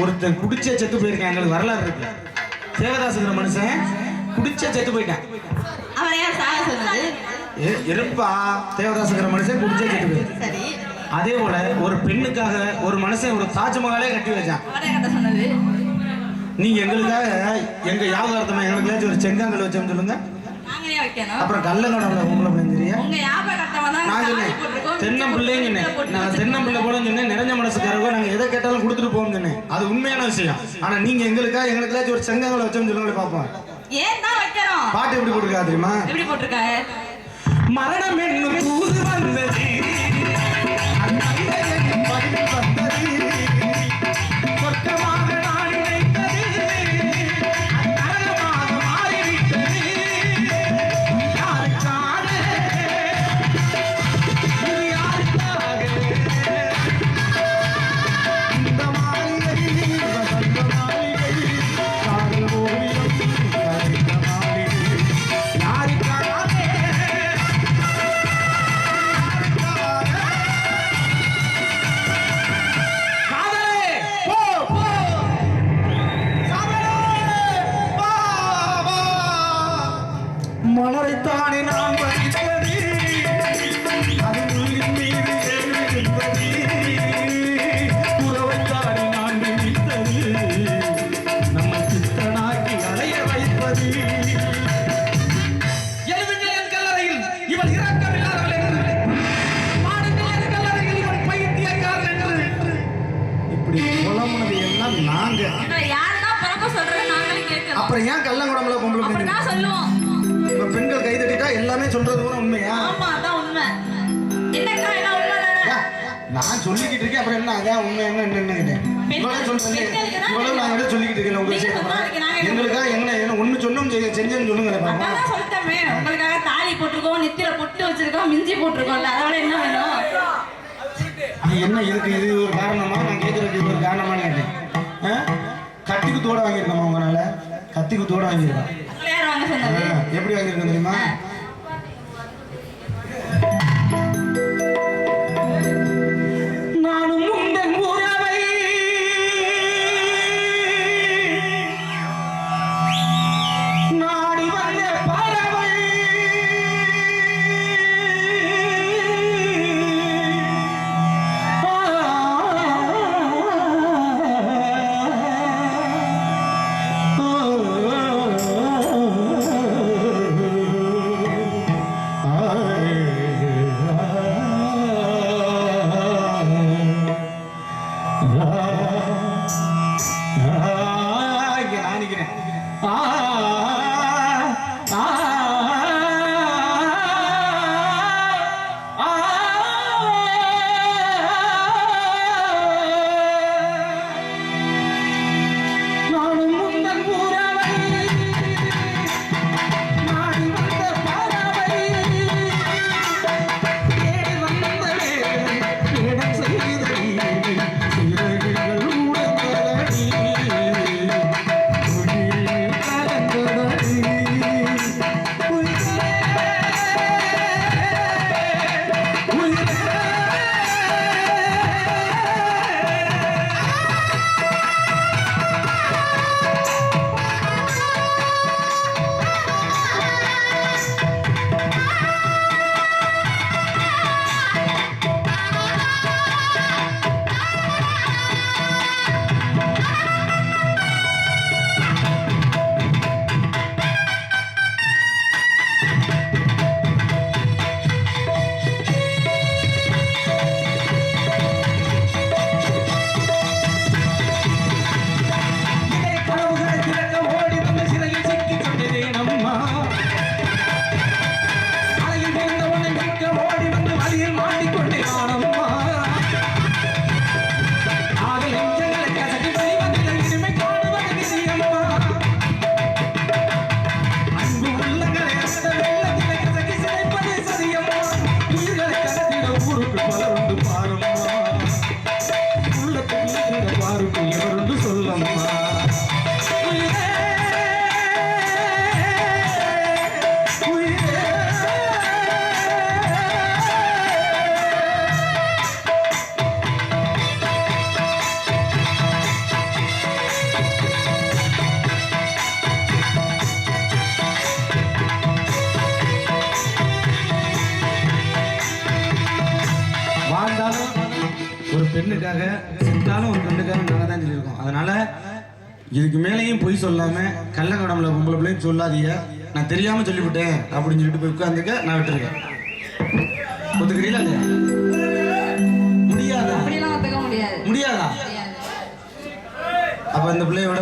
ஒருத்தன் குடிச்சே செத்து போயிருக்கான். எங்களுக்கு வரலாறு இருக்கு. தேவதாசுங்கிற மனுஷன் குடிச்சே செத்து போயிட்டான். அவன் ஏன் சாக சொன்னது? இருப்பா, தேவதாசுங்கிற மனுஷன் குடிச்சே செத்து போயிட்டான். சரி, அதே போல ஒரு பெண்ணுக்காக ஒரு மனுஷன் ஒரு தாஜ்மஹாலே கட்டி வச்சான். அவனே கட்ட சொன்னது. நீங்க எங்களுக்காக எங்க யாபகர்த்தமா எங்களுக்காச்சும் ஒரு செங்காங்கல் வச்சோம் சொல்லுங்க. நாங்களே வைக்கணும். அப்புறம் கல்லங்கடவுல உங்களை தெரியா? உங்க யாபகர்த்தமா தான் நான் சொன்னேன் தென்னம்பிள்ளைன்னு சொன்னேன். நான் தென்னம்பிள்ளை போல சொன்னேன். நிறைஞ்ச மனசுக்காரவோ நாங்க எதை கேட்டாலும் கொடுத்துட்டு போவோம் சொன்னேன். அது உண்மையான விஷயம். ஆனா நீங்க எங்களுக்காச்சும் ஒரு செங்காங்கல் வச்சோம் சொல்லுங்க பார்ப்போம். ஏன் தான் வைக்கணும்? பாட்டு எப்படி போட்டுருக்கா தெரியுமா? எப்படி போட்டிருக்காங்க? மரணம் என்னும் தூது வந்தது, சொர்க்கமாக நான் நினைத்தது, நரகமாக மாறிவிட்டது. யாருக்காக இது யாருக்காக? இந்த மாளிகை வசந்த மாளிகை, காதல் ஓவியம் கரைந்த மாளிகை. யாருக்காக? மலரைத்தானே நாம் படித்தது, அது உள்ளின் மீது எழுதிருந்தது. உறவைத்தானே நான் நினைத்தது, நம்மை சித்தனாக்கி அலைய வைப்பது. எழுதுங்கள் என் கல்லறையில் இவள் இறக்கமில்லாதவள் என்று, பாடுங்கள் என் கல்லறையில் இவள் பைத்தியக்காரன் என்று. இப்படி புலம்புனது எல்லாம் நாங்க. யாருன்னா பிறக்க சொல்றது நாங்களே கேட்கிறோம். அப்புறம் ஏன் கள்ளங்குடம்புல பொம்பளை நான் சொல்லுவோம். இப்ப பெண்கள் கை தட்டிட்டா எல்லாமே சொல்றது கூட உண்மையா? ஆமா, அதான் உண்மை. என்னக்கா எல்லாம் உண்மை தானே? நான் சொல்லிக்கிட்டு இருக்கேன். அப்புறம் என்ன அதான் உண்மை என்ன கேட்டேன். இவ்வளவு சொல்றேன், இவ்வளவு நான் விட சொல்லிக்கிட்டு இருக்கேன். உங்க விஷயம் எங்களுக்காக என்ன ஒண்ணு சொன்னோம் செஞ்சேன்னு சொல்லுங்க. அதான் சொல்லிட்டோமே, உங்களுக்காக தாலி போட்டிருக்கோம், நெத்தியில பொட்டு வச்சிருக்கோம், மிஞ்சி போட்டிருக்கோம்ல, அதோட என்ன வேணும்? நீ என்ன இதுக்கு இது ஒரு காரணமா? நான் கேட்கறதுக்கு ஒரு காரணமானு கேட்டேன். கத்திக்கு தோட வாங்கியிருக்கோமா உங்களால? கத்திக்கு தோட வாங்கியிருக்கோம். எப்படி வாங்கியிருக்கோம் தெரியுமா? நானும் உந்தன் உறவை நாடி வந்த பறவை, பெண்ணுக்காக செத்தாலும் ஒரு பெண்ணுக்காக நாங்கள் தான் சொல்லியிருக்கோம். அதனால இதுக்கு மேலேயும் பொய் சொல்லாம கள்ளக்கடம்புல பொம்பளை பிள்ளைன்னு சொல்லாதீங்க. நான் தெரியாம சொல்லிவிட்டேன் அப்படின்னு சொல்லிட்டு போய் உட்காந்துக்க நான் விட்டுருக்கேன். ஒத்துக்கிறீங்களா இல்லையா? முடியாதா? அப்படியெல்லாம் ஒத்துக்க முடியாது. முடியாதா? அப்ப இந்த பிள்ளையோட